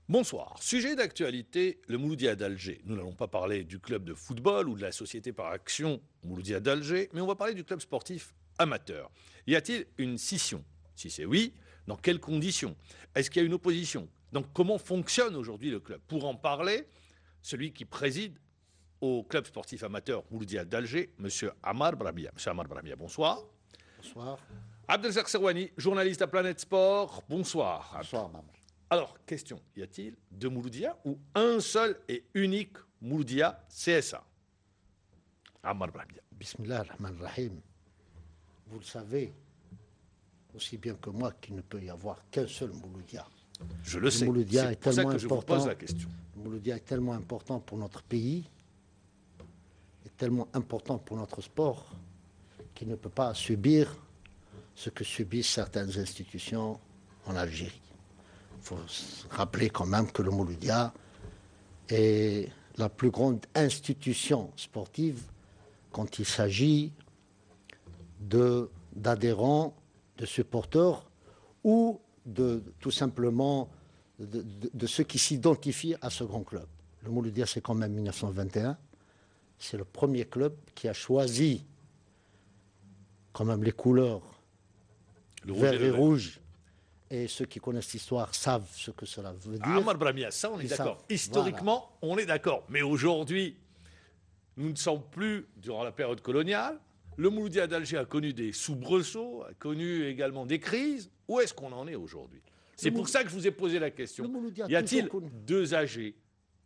Bonsoir. Sujet d'actualité, le Mouloudia d'Alger. Nous n'allons pas parler du club de football ou de la société par action Mouloudia d'Alger, mais on va parler du club sportif amateur. Y a-t-il une scission? Si c'est oui, dans quelles conditions? Est-ce qu'il y a une opposition? Donc comment fonctionne aujourd'hui le club? Pour en parler, celui qui préside au club sportif amateur Mouloudia d'Alger, M. Ammar Brahmia. M. Ammar Brahmia, bonsoir. Bonsoir. Abdelzak Serwani, journaliste à Planète Sport, bonsoir. Bonsoir, maman. Alors, question, y a-t-il deux Mouloudia ou un seul et unique Mouloudia CSA? Ammar Brahmia. Bismillah ar-Rahman ar-Rahim. Vous le savez aussi bien que moi qu'il ne peut y avoir qu'un seul Mouloudia. Je le sais, Mouloudia c'est pour ça que je vous pose la question. Le Mouloudia est tellement important pour notre pays, est tellement important pour notre sport, qu'il ne peut pas subir ce que subissent certaines institutions en Algérie. Il faut se rappeler quand même que le Mouloudia est la plus grande institution sportive quand il s'agit d'adhérents, de supporters ou tout simplement de ceux qui s'identifient à ce grand club. Le Mouloudia, c'est quand même 1921. C'est le premier club qui a choisi quand même les couleurs vert et rouge. Et ceux qui connaissent l'histoire savent ce que cela veut dire. Ammar Brahmia, ça on est d'accord. Historiquement, voilà. On est d'accord. Mais aujourd'hui, nous ne sommes plus durant la période coloniale. Le Mouloudia d'Alger a connu des soubresauts, a connu également des crises. Où est-ce qu'on en est aujourd'hui? C'est pour ça que je vous ai posé la question. Y a-t-il deux AG,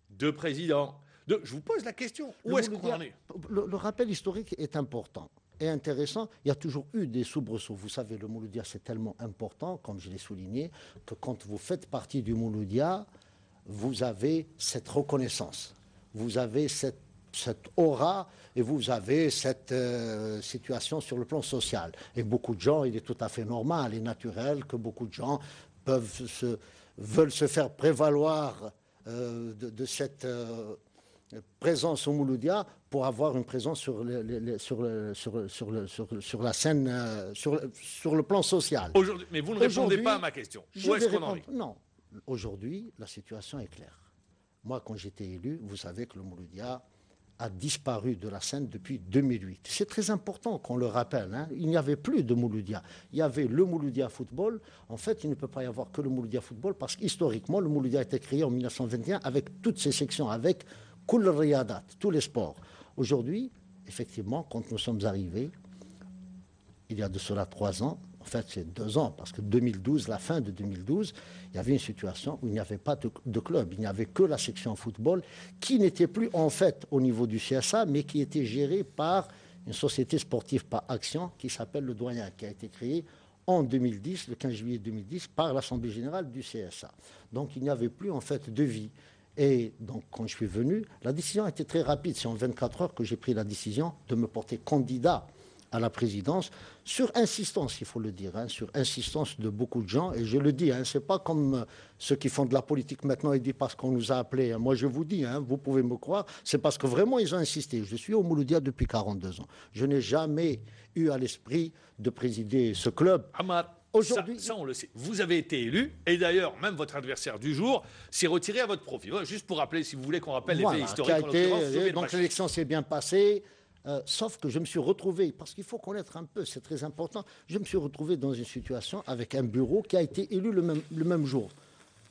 deux présidents? Je vous pose la question. Où est-ce qu'on en est? Le rappel historique est important et intéressant. Il y a toujours eu des soubresauts. Vous savez, le Mouloudia, c'est tellement important, comme je l'ai souligné, que quand vous faites partie du Mouloudia, vous avez cette reconnaissance. Vous avez cette aura et vous avez cette situation sur le plan social. Et beaucoup de gens, il est tout à fait normal et naturel que beaucoup de gens veulent se faire prévaloir de cette présence au Mouloudia pour avoir une présence sur la scène, sur le plan social. Mais vous ne répondez pas à ma question. Où est-ce qu'on en est? Non. Aujourd'hui, la situation est claire. Moi, quand j'étais élu, vous savez que le Mouloudia a disparu de la scène depuis 2008. C'est très important qu'on le rappelle. Hein. Il n'y avait plus de Mouloudia. Il y avait le Mouloudia football. En fait, il ne peut pas y avoir que le Mouloudia football parce qu'historiquement, le Mouloudia a été créé en 1921 avec toutes ses sections, avec Koul Riyadat, tous les sports. Aujourd'hui, effectivement, quand nous sommes arrivés, il y a de cela 3 ans, en fait c'est 2 ans, parce que 2012, la fin de 2012, il y avait une situation où il n'y avait pas de club, il n'y avait que la section football, qui n'était plus en fait au niveau du CSA, mais qui était gérée par une société sportive par action qui s'appelle le Doyen, qui a été créée en 2010, le 15 juillet 2010, par l'Assemblée générale du CSA. Donc il n'y avait plus en fait de vie. Et donc, quand je suis venu, la décision était très rapide. C'est en 24 heures que j'ai pris la décision de me porter candidat à la présidence, sur insistance, il faut le dire, hein, sur insistance de beaucoup de gens. Et je le dis, hein, ce n'est pas comme ceux qui font de la politique maintenant, ils disent parce qu'on nous a appelés. Hein. Moi, je vous dis, hein, vous pouvez me croire, c'est parce que vraiment, ils ont insisté. Je suis au Mouloudia depuis 42 ans. Je n'ai jamais eu à l'esprit de présider ce club. Ammar, aujourd'hui, ça, on le sait. Vous avez été élu, et d'ailleurs, même votre adversaire du jour s'est retiré à votre profit. Voilà, juste pour rappeler, si vous voulez qu'on rappelle les faits historiques. Donc l'élection s'est bien passée, sauf que je me suis retrouvé, parce qu'il faut connaître un peu, c'est très important, je me suis retrouvé dans une situation avec un bureau qui a été élu le même jour.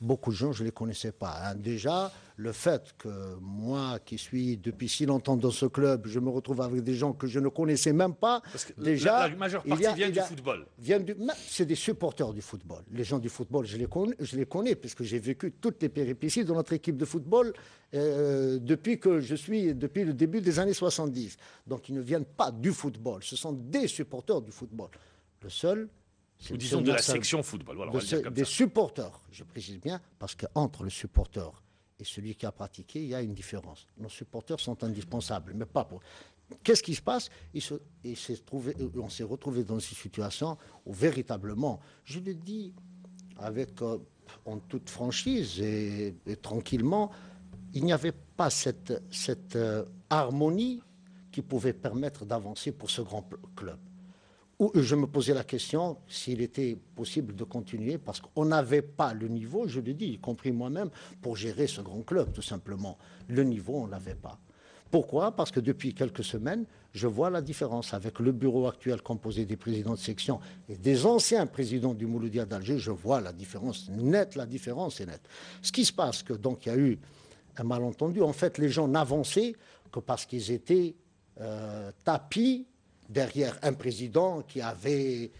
Beaucoup de gens, je ne les connaissais pas. Hein. Déjà, le fait que moi, qui suis depuis si longtemps dans ce club, je me retrouve avec des gens que je ne connaissais même pas. Parce que déjà, la majeure partie vient du football. C'est des supporters du football. Les gens du football, je les connais, puisque j'ai vécu toutes les péripéties de notre équipe de football depuis le début des années 70. Donc, ils ne viennent pas du football. Ce sont des supporters du football. Le seul... Ou disons de la section football. Voilà, on va le dire comme des ça. supporters, je précise bien, parce qu'entre le supporter et celui qui a pratiqué, il y a une différence. Nos supporters sont indispensables, mais pas pour... Qu'est-ce qui se passe? On s'est retrouvé dans une situation où véritablement, je le dis en toute franchise et tranquillement, il n'y avait pas cette harmonie qui pouvait permettre d'avancer pour ce grand club. où je me posais la question s'il était possible de continuer, parce qu'on n'avait pas le niveau, je le dis, y compris moi-même, pour gérer ce grand club, tout simplement. Le niveau, on ne l'avait pas. Pourquoi? Parce que depuis quelques semaines, je vois la différence. Avec le bureau actuel composé des présidents de section et des anciens présidents du Mouloudia d'Alger, je vois la différence nette, la différence est nette. Ce qui se passe, que donc il y a eu un malentendu. En fait, les gens n'avançaient que parce qu'ils étaient tapis derrière un président qui avait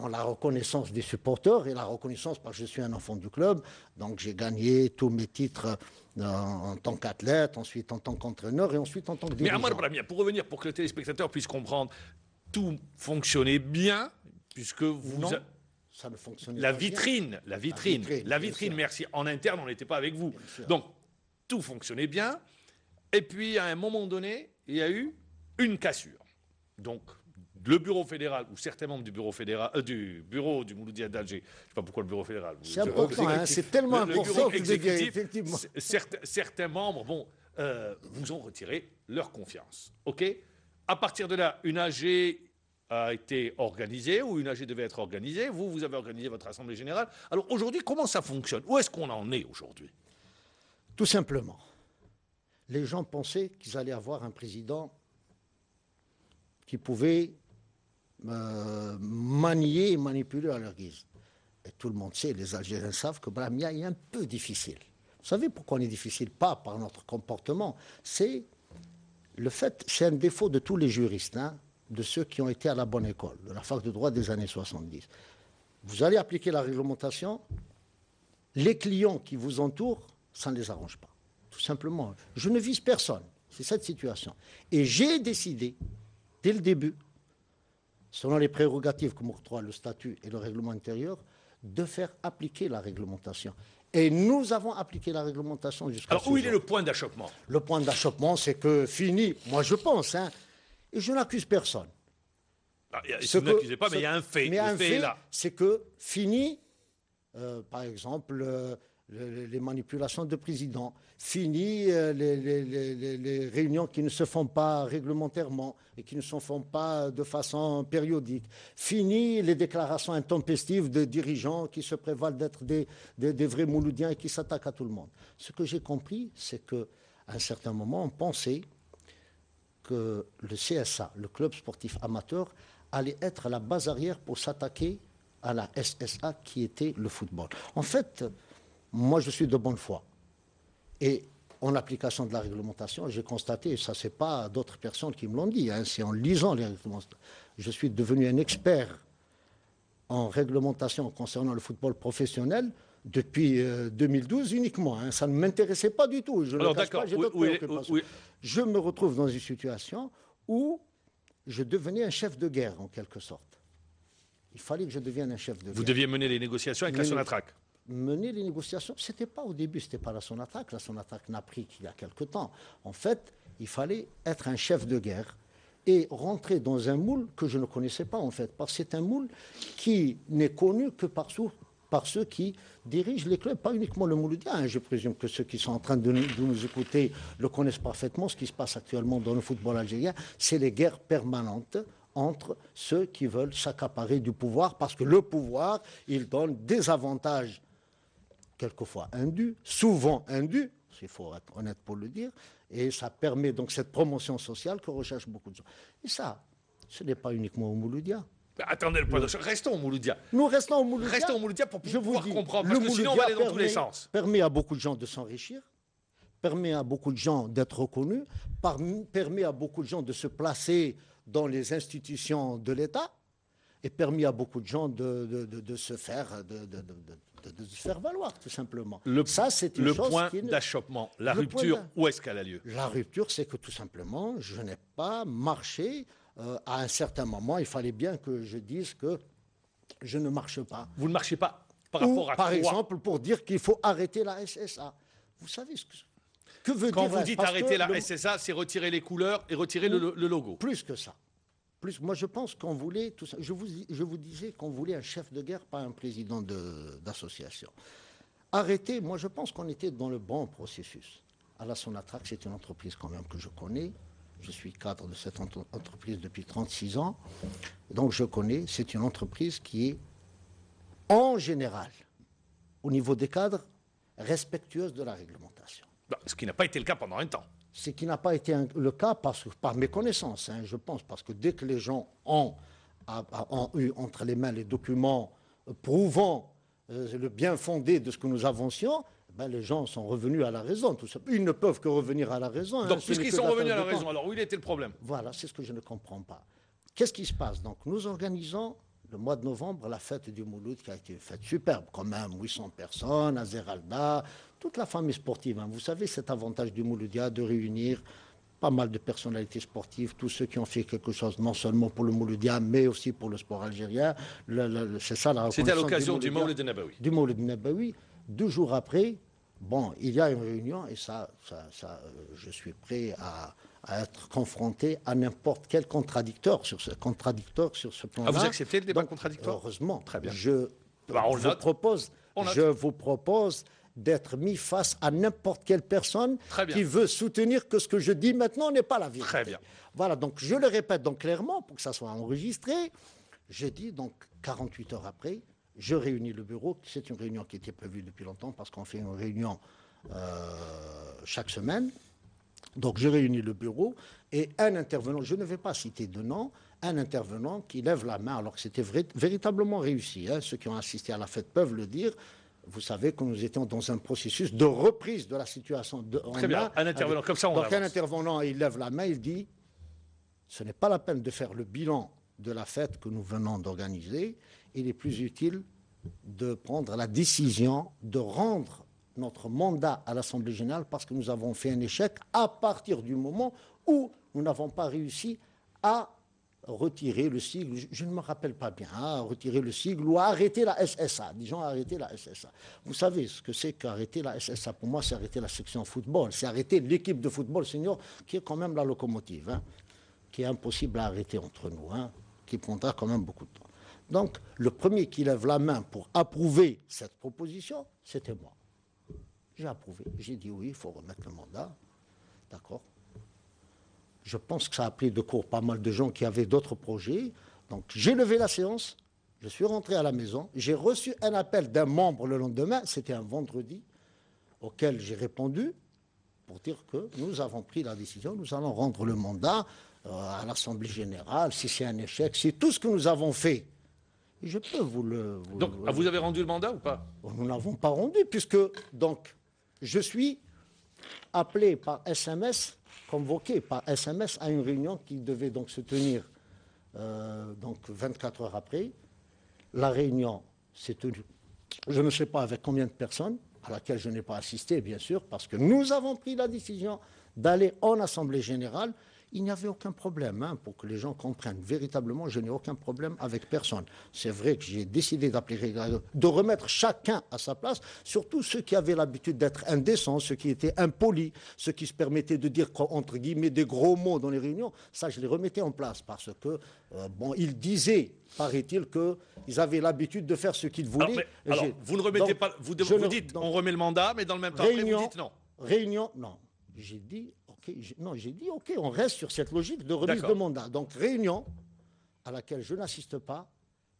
la reconnaissance des supporters et la reconnaissance parce que je suis un enfant du club. Donc j'ai gagné tous mes titres en tant qu'athlète, ensuite en tant qu'entraîneur et ensuite en tant que dirigeant. Mais Ammar Brahmia, pour revenir, pour que le téléspectateur puisse comprendre, tout fonctionnait bien puisque vous... Non, ça ne fonctionnait la pas vitrine, bien. la vitrine, merci. En interne, on n'était pas avec vous. Donc, tout fonctionnait bien. Et puis, à un moment donné, il y a eu une cassure. Donc, le bureau fédéral, ou certains membres du bureau fédéral, du Mouloudia d'Alger, je ne sais pas pourquoi le bureau fédéral. C'est important, hein, c'est tellement important que de dire, effectivement. Certains membres, vous ont retiré leur confiance. OK? À partir de là, une AG a été organisée, ou une AG devait être organisée. Vous avez organisé votre assemblée générale. Alors aujourd'hui, comment ça fonctionne? Où est-ce qu'on en est aujourd'hui? Tout simplement. Les gens pensaient qu'ils allaient avoir un président qui pouvait manier et manipuler à leur guise. Et tout le monde sait, les Algériens savent que Brahmia est un peu difficile. Vous savez pourquoi on est difficile? Pas par notre comportement. C'est le fait, c'est un défaut de tous les juristes, hein, de ceux qui ont été à la bonne école, de la fac de droit des années 70. Vous allez appliquer la réglementation, les clients qui vous entourent, ça ne les arrange pas. Tout simplement. Je ne vise personne. C'est cette situation. Et j'ai décidé, dès le début, selon les prérogatives que m'octroient le statut et le règlement intérieur, de faire appliquer la réglementation. Et nous avons appliqué la réglementation jusqu'à ce jour. Alors, où il est le point d'achoppement? Le point d'achoppement, c'est que fini, moi je pense, hein, et je n'accuse personne. Vous n'accusez pas, mais il y a un fait. Mais un fait, là. c'est que fini, par exemple, les manipulations de président, fini les réunions qui ne se font pas réglementairement et qui ne se font pas de façon périodique, fini les déclarations intempestives de dirigeants qui se prévalent d'être des vrais Mouloudiens et qui s'attaquent à tout le monde. Ce que j'ai compris, c'est qu'à un certain moment, on pensait que le CSA, le club sportif amateur, allait être la base arrière pour s'attaquer à la SSA qui était le football. En fait, moi je suis de bonne foi. Et en application de la réglementation, j'ai constaté, et ça c'est pas d'autres personnes qui me l'ont dit, hein, c'est en lisant les réglementations, je suis devenu un expert en réglementation concernant le football professionnel depuis 2012 uniquement. Hein. Ça ne m'intéressait pas du tout. Je Alors d'accord, je me retrouve dans une situation où je devenais un chef de guerre, en quelque sorte. Il fallait que je devienne un chef de guerre. Vous deviez mener les négociations avec la Sonatrach. Mener les négociations, ce n'était pas au début, ce n'était pas la Sonatrach. La Sonatrach n'a pris qu'il y a quelque temps. En fait, il fallait être un chef de guerre et rentrer dans un moule que je ne connaissais pas, en fait. Parce que c'est un moule qui n'est connu que par ceux qui dirigent les clubs, pas uniquement le Mouloudia. Hein. Je présume que ceux qui sont en train de nous écouter le connaissent parfaitement. Ce qui se passe actuellement dans le football algérien, c'est les guerres permanentes entre ceux qui veulent s'accaparer du pouvoir, parce que le pouvoir, il donne des avantages, quelquefois indus, souvent indus, il faut être honnête pour le dire, et ça permet donc cette promotion sociale que recherchent beaucoup de gens. Et ça, ce n'est pas uniquement au Mouloudia. Attendez, le point de restons au Mouloudia. Nous restons au Mouloudia. Restons au Mouloudia pour pouvoir comprendre, parce que sinon on va aller dans tous les sens. Permet à beaucoup de gens de s'enrichir, permet à beaucoup de gens d'être reconnus, permet à beaucoup de gens de se placer dans les institutions de l'État, et permet à beaucoup de gens de se faire valoir, tout simplement. Ça, c'est une chose point d'achoppement, la rupture, où est-ce qu'elle a lieu? La rupture, c'est que tout simplement, je n'ai pas marché. À un certain moment, il fallait bien que je dise que je ne marche pas. Vous ne marchez pas par rapport à quoi? Par exemple, pour dire qu'il faut arrêter la SSA. Vous savez ce que veut dire... Quand vous dites arrêter la SSA, c'est retirer les couleurs et retirer le logo. Plus que ça. Moi, je pense qu'on voulait tout ça. Je vous disais qu'on voulait un chef de guerre, pas un président d'association. Arrêter, moi, je pense qu'on était dans le bon processus. À la Sonatrach, c'est une entreprise quand même que je connais. Je suis cadre de cette entreprise depuis 36 ans. Donc je connais, c'est une entreprise qui est en général, au niveau des cadres, respectueuse de la réglementation. Ce qui n'a pas été le cas pendant un temps. Ce qui n'a pas été le cas par mes connaissances, hein, je pense, parce que dès que les gens ont eu entre les mains les documents prouvant le bien fondé de ce que nous avancions, ben les gens sont revenus à la raison. Tout ça. Ils ne peuvent que revenir à la raison. Donc, puisqu'ils sont revenus à la raison, alors où il était le problème? Voilà, c'est ce que je ne comprends pas. Qu'est-ce qui se passe? Donc, nous organisons le mois de novembre la fête du Mouloud qui a été faite superbe, quand même, 800 personnes, à Zeralda, toute la famille sportive. Hein. Vous savez, cet avantage du Mouloudia de réunir pas mal de personnalités sportives, tous ceux qui ont fait quelque chose, non seulement pour le Mouloudia, mais aussi pour le sport algérien. C'est ça la reconnaissance. C'était à l'occasion du Mawlid Nabawi. Du Mawlid Nabawi. 2 jours après, bon, il y a une réunion et je suis prêt à être confronté à n'importe quel contradicteur sur ce plan-là. Ah, vous acceptez le débat contradictoire? Heureusement. Très bien. Je vous propose d'être mis face à n'importe quelle personne qui veut soutenir que ce que je dis maintenant n'est pas la vérité. Très bien. Voilà, donc je le répète donc clairement pour que ça soit enregistré. J'ai dit donc 48 heures après, je réunis le bureau. C'est une réunion qui était prévue depuis longtemps parce qu'on fait une réunion chaque semaine. Donc je réunis le bureau et un intervenant, je ne vais pas citer de nom, un intervenant qui lève la main alors que c'était véritablement réussi. Hein. Ceux qui ont assisté à la fête peuvent le dire. Vous savez que nous étions dans un processus de reprise de la situation. Très bien, un intervenant, comme ça on avance. Donc un intervenant, il lève la main, il dit « Ce n'est pas la peine de faire le bilan de la fête que nous venons d'organiser. Il est plus utile de prendre la décision de rendre notre mandat à l'Assemblée générale parce que nous avons fait un échec à partir du moment où nous n'avons pas réussi à retirer le sigle, je ne me rappelle pas bien, à retirer le sigle ou à arrêter la SSA, disons arrêter la SSA. Vous savez ce que c'est qu'arrêter la SSA? Pour moi, c'est arrêter la section football, c'est arrêter l'équipe de football senior qui est quand même la locomotive, hein, qui est impossible à arrêter entre nous, hein, qui prendra quand même beaucoup de temps. Donc, le premier qui lève la main pour approuver cette proposition, c'était moi. J'ai approuvé, j'ai dit oui, il faut remettre le mandat, d'accord. Je pense que ça a pris de court pas mal de gens qui avaient d'autres projets. Donc j'ai levé la séance, je suis rentré à la maison, j'ai reçu un appel d'un membre le lendemain, c'était un vendredi, auquel j'ai répondu pour dire que nous avons pris la décision, nous allons rendre le mandat à l'Assemblée générale, si c'est un échec, c'est tout ce que nous avons fait. Et je peux vous le... Donc vous avez rendu le mandat ou pas? Nous n'avons pas rendu, puisque donc je suis appelé par SMS, convoqué par SMS à une réunion qui devait donc se tenir donc 24 heures après. La réunion s'est tenue, je ne sais pas avec combien de personnes, à laquelle je n'ai pas assisté, bien sûr, parce que nous avons pris la décision d'aller en Assemblée générale. Il n'y avait aucun problème, hein, pour que les gens comprennent. Véritablement, je n'ai aucun problème avec personne. C'est vrai que j'ai décidé de remettre chacun à sa place, surtout ceux qui avaient l'habitude d'être indécents, ceux qui étaient impolis, ceux qui se permettaient de dire, entre guillemets, des gros mots dans les réunions. Ça, je les remettais en place parce que, bon, ils disaient, paraît-il, qu'ils avaient l'habitude de faire ce qu'ils voulaient. Alors, vous ne remettez pas, vous dites, on remet le mandat, mais dans le même temps, vous dites non. Réunion, non. J'ai dit, OK, on reste sur cette logique de remise de mandat. Donc, réunion à laquelle je n'assiste pas,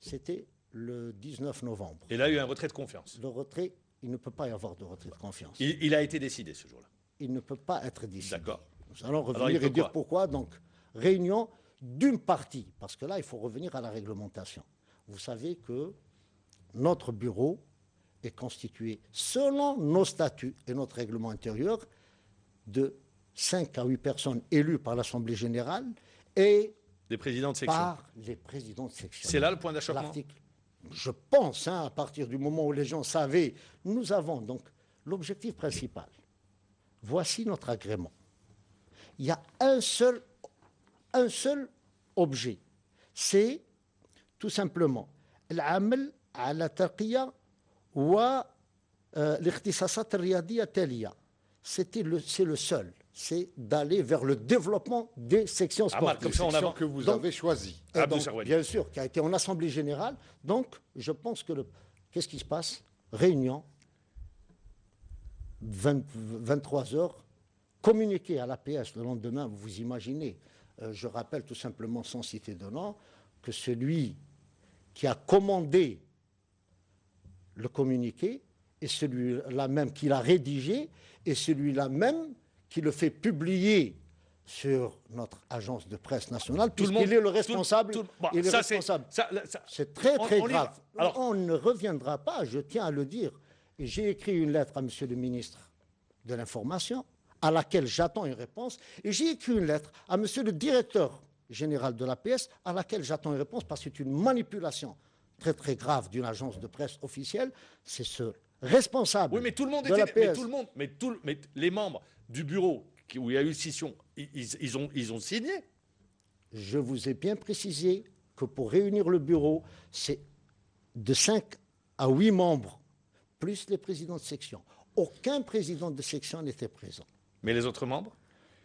c'était le 19 novembre. Et là, il y a eu un retrait de confiance. Le retrait, il ne peut pas y avoir de retrait de confiance. Il a été décidé ce jour-là. Il ne peut pas être décidé. D'accord. Nous allons revenir et dire pourquoi. Donc, réunion d'une partie, parce que là, il faut revenir à la réglementation. Vous savez que notre bureau est constitué, selon nos statuts et notre règlement intérieur, de 5 à 8 personnes élues par l'Assemblée générale et des présidents de section. Par les présidents de section. C'est là le point d'achoppement? Je pense, hein, à partir du moment où les gens savaient, nous avons donc l'objectif principal. Voici notre agrément. Il y a un seul objet. C'est tout simplement العمل على ترقية والاختصاصات الرياضية التالية. C'est le seul, c'est d'aller vers le développement des sections sportives. Comme ça, on a que vous avez choisi. Bien sûr, qui a été en Assemblée générale. Donc, je pense que qu'est-ce qui se passe? Réunion, 23 heures, communiqué à l'APS le lendemain, vous imaginez, je rappelle tout simplement sans citer de nom, que celui qui a commandé le communiqué est celui-là même qui l'a rédigé et celui-là même qui le fait publier sur notre agence de presse nationale, puisqu'il est le responsable. Il est responsable. C'est très, très grave. Alors, on ne reviendra pas, je tiens à le dire. J'ai écrit une lettre à M. le ministre de l'Information, à laquelle j'attends une réponse, et j'ai écrit une lettre à M. le directeur général de l'APS, à laquelle j'attends une réponse, parce que c'est une manipulation très, très grave d'une agence de presse officielle. C'est ce responsable mais tout le monde de l'APS. Mais les membres du bureau où il y a eu scission, ils ont signé. Je vous ai bien précisé que pour réunir le bureau, c'est de 5 à 8 membres, plus les présidents de section. Aucun président de section n'était présent. Mais les autres membres?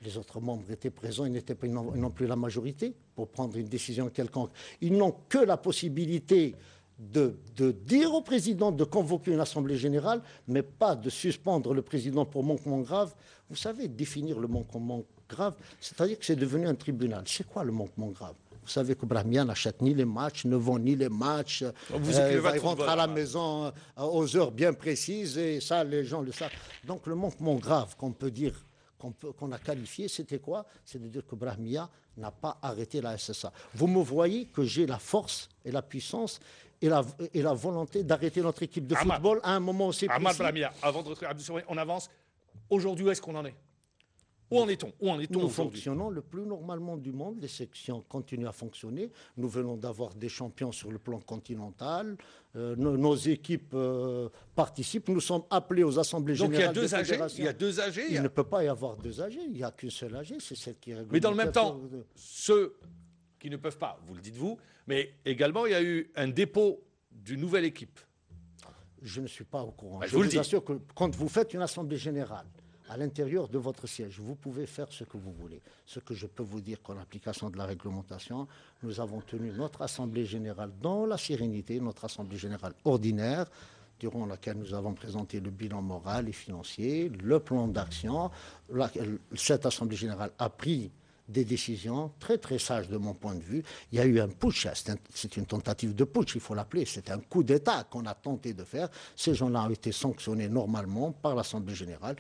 Les autres membres étaient présents, ils n'étaient pas non plus la majorité pour prendre une décision quelconque. Ils n'ont que la possibilité de dire au président de convoquer une assemblée générale, mais pas de suspendre le président pour manquement grave. Vous savez, définir le manquement grave, c'est-à-dire que c'est devenu un tribunal. C'est quoi le manquement grave? Vous savez que Brahmia n'achète ni les matchs, ne vend ni les matchs. Il rentre à la maison aux heures bien précises, et ça, les gens le savent. Donc le manquement grave qu'on peut dire, qu'on a qualifié, c'était quoi? C'est de dire que Brahmia n'a pas arrêté la SSA. Vous me voyez que j'ai la force et la puissance et la volonté d'arrêter notre équipe de football à un moment aussi précis. Ahmad Brahmia, avant de retrouver Abdou Souari, on avance. Aujourd'hui, où est-ce qu'on en est? Où en est-on Nous fonctionnons le plus normalement du monde. Les sections continuent à fonctionner. Nous venons d'avoir des champions sur le plan continental. Nos équipes participent. Nous sommes appelés aux assemblées générales des fédérations. Il y a deux AG. Il ne peut pas y avoir deux AG. Il n'y a qu'une seule AG. C'est celle qui règle. Mais dans le même temps, ceux qui ne peuvent pas, vous le dites vous, mais également il y a eu un dépôt d'une nouvelle équipe. Je ne suis pas au courant. Je vous assure que quand vous faites une assemblée générale, à l'intérieur de votre siège, vous pouvez faire ce que vous voulez. Ce que je peux vous dire qu'en application de la réglementation, nous avons tenu notre assemblée générale dans la sérénité, notre assemblée générale ordinaire, durant laquelle nous avons présenté le bilan moral et financier, le plan d'action. Cette assemblée générale a pris des décisions très très sages de mon point de vue. Il y a eu un putsch, c'est une tentative de putsch, il faut l'appeler, c'est un coup d'État qu'on a tenté de faire. Ces gens-là ont été sanctionnés normalement par l'Assemblée générale.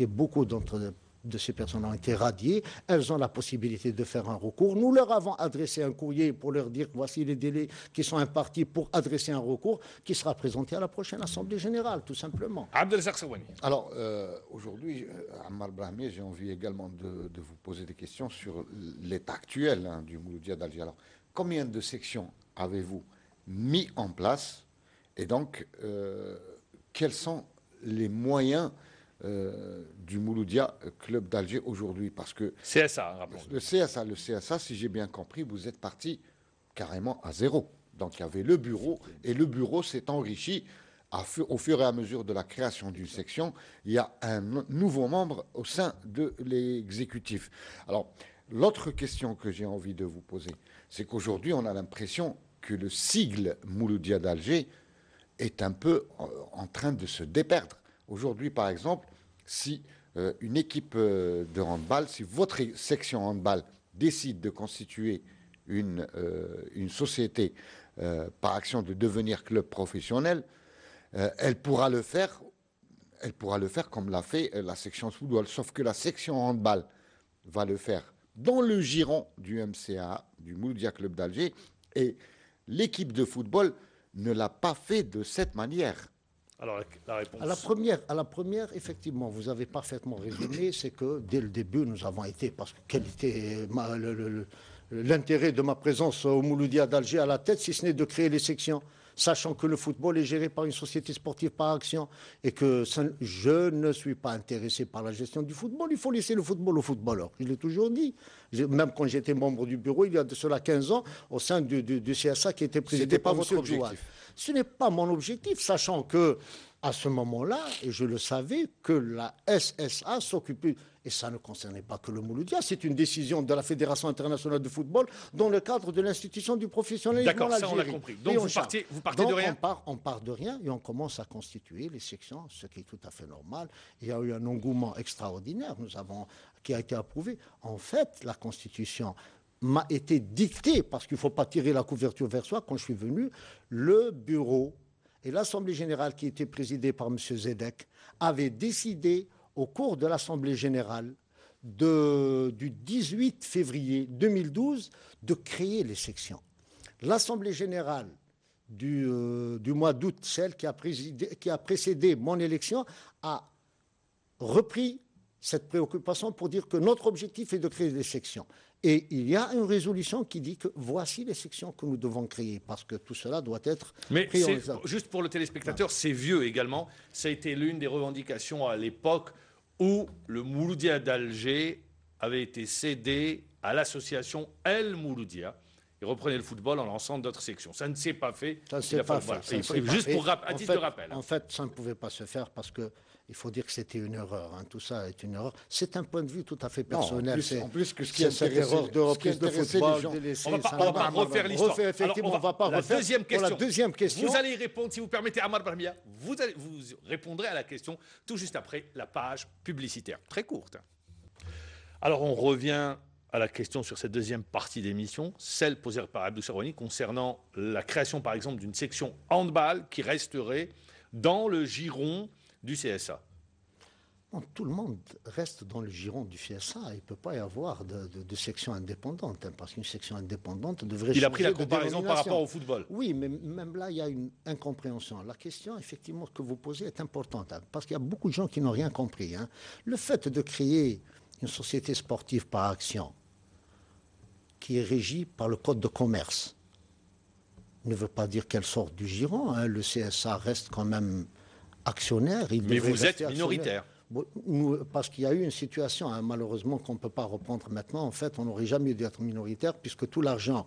Beaucoup de ces personnes ont été radiées. Elles ont la possibilité de faire un recours. Nous leur avons adressé un courrier pour leur dire voici les délais qui sont impartis pour adresser un recours qui sera présenté à la prochaine Assemblée générale, tout simplement. Abdelrazak Sawani. Alors, aujourd'hui, Ammar Brahmi, j'ai envie également de vous poser des questions sur l'état actuel du Mouloudia d'Alger. Alors, combien de sections avez-vous mis en place? Et donc, quels sont les moyens du Mouloudia Club d'Alger aujourd'hui? Parce que CSA, rappelons. Le CSA, si j'ai bien compris, vous êtes parti carrément à zéro. Donc il y avait le bureau, et le bureau s'est enrichi au fur et à mesure de la création d'une section. Il y a un nouveau membre au sein de l'exécutif. Alors, l'autre question que j'ai envie de vous poser, c'est qu'aujourd'hui, on a l'impression que le sigle Mouloudia d'Alger est un peu en train de se déperdre. Aujourd'hui, par exemple, si une équipe de handball, si votre section handball décide de constituer une société par action de devenir club professionnel, elle pourra le faire comme l'a fait la section football. Sauf que la section handball va le faire dans le giron du MCA, du Mouloudia Club d'Alger, et l'équipe de football ne l'a pas fait de cette manière. Alors, la réponse. À la première, effectivement, vous avez parfaitement résumé, c'est que dès le début, nous avons été, parce que quel était l'intérêt de ma présence au Mouloudia d'Alger à la tête, si ce n'est de créer les sections, sachant que le football est géré par une société sportive par action et que je ne suis pas intéressé par la gestion du football. Il faut laisser le football aux footballeurs. Je l'ai toujours dit. Même quand j'étais membre du bureau, il y a de cela 15 ans, au sein du CSA qui était présidé par M. Djouad. Ce n'est pas mon objectif, sachant que à ce moment-là, et je le savais, que la SSA s'occupait, et ça ne concernait pas que le Mouloudia, c'est une décision de la Fédération internationale de football dans le cadre de l'institution du professionnalisme. D'accord, ça on l'a compris. Donc vous partez de rien. On part de rien et on commence à constituer les sections, ce qui est tout à fait normal. Il y a eu un engouement extraordinaire qui a été approuvé. En fait, la Constitution m'a été dictée, parce qu'il ne faut pas tirer la couverture vers soi, quand je suis venu, le bureau et l'Assemblée générale qui était présidée par M. Zedek avaient décidé au cours de l'Assemblée générale du 18 février 2012 de créer les sections. L'Assemblée générale du mois d'août, celle qui a précédé mon élection, a repris cette préoccupation pour dire que notre objectif est de créer des sections. Et il y a une résolution qui dit que voici les sections que nous devons créer, parce que tout cela doit être pris en exemple. Juste pour le téléspectateur, c'est vieux également. Ça a été l'une des revendications à l'époque où le Mouloudia d'Alger avait été cédé à l'association El Mouloudia. Il reprenait le football en lançant d'autres sections. Ça ne s'est pas fait. Ça ne s'est pas fait. Juste à titre de rappel. En fait, ça ne pouvait pas se faire parce que il faut dire que c'était une erreur. Tout ça est une erreur. C'est un point de vue tout à fait personnel. En plus que ce qui est cette erreur de reprise de football, on ne va pas refaire l'histoire. Effectivement, on ne va pas refaire. La deuxième question. Vous allez y répondre, si vous permettez, Ammar Brahmia. Vous répondrez à la question tout juste après la page publicitaire. Très courte. Alors, on revient à la question sur cette deuxième partie d'émission, celle posée par Abdou Serwani concernant la création, par exemple, d'une section handball qui resterait dans le giron du CSA. Bon, tout le monde reste dans le giron du CSA. Il ne peut pas y avoir de section indépendante, parce qu'une section indépendante devrait changer de dénomination. Il a pris la comparaison par rapport au football. Oui, mais même là, il y a une incompréhension. La question, effectivement, que vous posez est importante, parce qu'il y a beaucoup de gens qui n'ont rien compris. Le fait de créer une société sportive par action qui est régie par le code de commerce ne veut pas dire qu'elle sorte du giron. Le CSA reste quand même actionnaire. Mais vous êtes minoritaire. Parce qu'il y a eu une situation, malheureusement, qu'on ne peut pas reprendre maintenant. En fait, on n'aurait jamais dû être minoritaire, puisque tout l'argent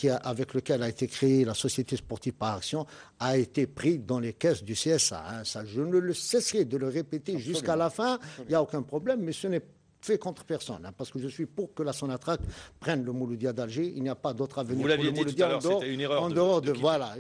avec lequel a été créée la société sportive par action a été pris dans les caisses du CSA. Ça, je ne le cesserai de le répéter jusqu'à la fin. Il n'y a aucun problème, mais ce n'est fait contre personne, parce que je suis pour que la Sonatrach prenne le Mouloudia d'Alger. Il n'y a pas d'autre avenir pour le Mouloudia. Vous l'aviez dit tout à l'heure, c'était une erreur voilà.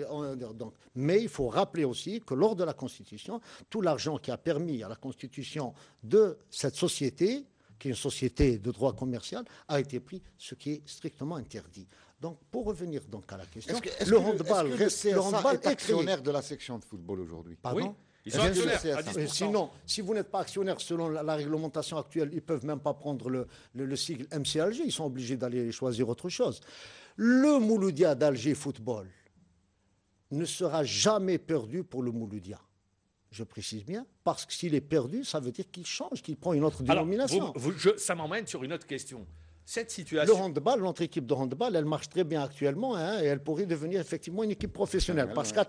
Donc, mais il faut rappeler aussi que lors de la Constitution, tout l'argent qui a permis à la constitution de cette société, qui est une société de droit commercial, a été pris, ce qui est strictement interdit. Donc, pour revenir donc à la question, le handball est actionnaire de la section de football aujourd'hui. Pardon? Oui. Ils sont actionnaires à 10%. Sinon, si vous n'êtes pas actionnaire selon la réglementation actuelle, ils ne peuvent même pas prendre le sigle MC Alger. Ils sont obligés d'aller choisir autre chose. Le Mouloudia d'Alger Football ne sera jamais perdu pour le Mouloudia. Je précise bien, parce que s'il est perdu, ça veut dire qu'il change, qu'il prend une autre dénomination. Ça m'emmène sur une autre question. Cette situation... Le handball, notre équipe de handball, elle marche très bien actuellement, et elle pourrait devenir effectivement une équipe professionnelle. Parce qu'à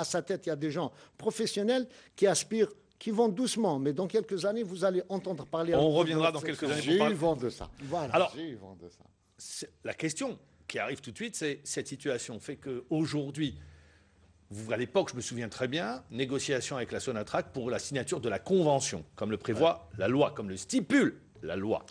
sa tête, il y a des gens professionnels qui aspirent, qui vont doucement. Mais dans quelques années, vous allez entendre parler... On reviendra dans quelques années. J'ai eu vent de ça. Voilà. Alors, la question qui arrive tout de suite, c'est cette situation fait qu'aujourd'hui, à l'époque, je me souviens très bien, négociation avec la Sonatrach pour la signature de la convention, comme le prévoit la loi, comme le stipule la loi.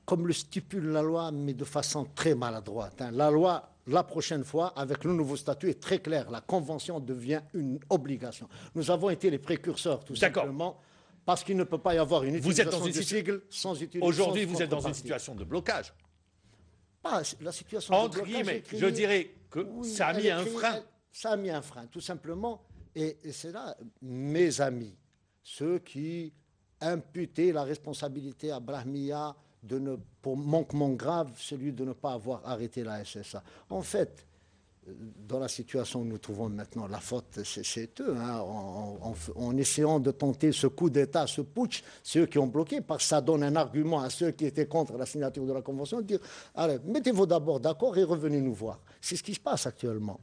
Comme le stipule la loi, mais de façon très maladroite. La loi, la prochaine fois, avec le nouveau statut, est très claire. La convention devient une obligation. Nous avons été les précurseurs, tout simplement, parce qu'il ne peut pas y avoir une utilisation du sigle sans utilisation. Aujourd'hui, vous êtes dans une situation de blocage. Pas la situation entre guillemets, je dirais que ça a mis un frein. Ça a mis un frein, tout simplement. Et c'est là, mes amis, ceux qui imputaient la responsabilité à Brahmia pour manquement grave, celui de ne pas avoir arrêté la SSA. En fait, dans la situation où nous trouvons maintenant, la faute, c'est eux. En essayant de tenter ce coup d'État, ce putsch, c'est eux qui ont bloqué, parce que ça donne un argument à ceux qui étaient contre la signature de la Convention, de dire, allez, mettez-vous d'abord d'accord et revenez nous voir. C'est ce qui se passe actuellement.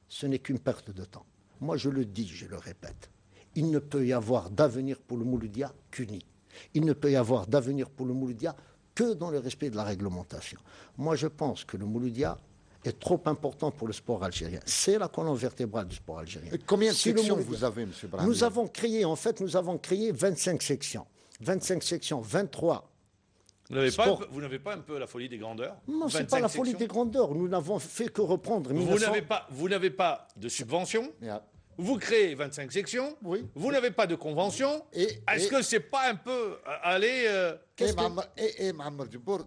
Ce n'est qu'une perte de temps. Moi, je le dis, je le répète. Il ne peut y avoir d'avenir pour le Mouloudia qu'uni. Il ne peut y avoir d'avenir pour le Mouloudia que dans le respect de la réglementation. Moi, je pense que le Mouloudia est trop important pour le sport algérien. C'est la colonne vertébrale du sport algérien. Et combien de Si le sections Mouloudia- vous avez, M. Brahimi? Nous avons créé, en fait, 25 sections. 25 sections, 23. Vous n'avez Sport. pas un peu la folie des grandeurs? Non, ce n'est 25 pas la folie sections. des grandeurs. Nous n'avons fait que reprendre. Vous n'avez pas de subvention. Yeah. Vous créez 25 sections. Oui. Vous n'avez pas de convention. Est-ce que c'est pas un peu aller Et Mohamed Djibour,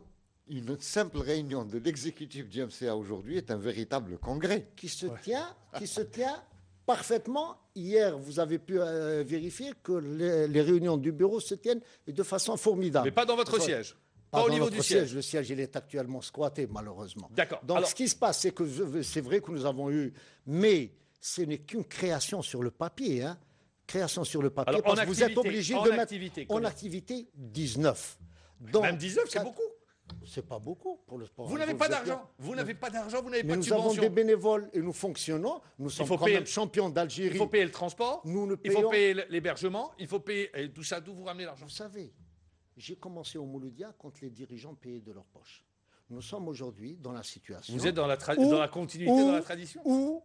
une simple réunion de l'exécutif du MCA aujourd'hui est un véritable congrès. qui se tient parfaitement. Hier, vous avez pu vérifier que les réunions du bureau se tiennent de façon formidable. mais pas dans votre siège, Pas pas au dans niveau notre du siège. Le siège, il est actuellement squatté, malheureusement. D'accord. Donc, Alors- ce qui se passe, c'est que c'est vrai que nous avons eu, mais ce n'est qu'une création sur le papier, hein. Création sur le papier, Alors, parce en que vous êtes activité, obligé en de mettre activité, en combien? activité 19. Donc, Même 19, c'est ça- beaucoup. C'est pas beaucoup pour le sport. Vous n'avez Vous pas êtes d'argent. là. Vous n'avez pas d'argent. Vous n'avez Mais pas de nous avons subvention. des bénévoles et nous fonctionnons. Nous sommes faut quand payer- même champions Il d'Algérie. faut payer le transport. Nous ne Il faut payons- payer l'hébergement. Il faut payer et tout ça. D'où vous ramenez l'argent? Vous savez, j'ai commencé au Mouloudia quand les dirigeants payaient de leur poche. Nous sommes aujourd'hui dans la situation Vous êtes dans la où- dans la continuité, dans la tradition. où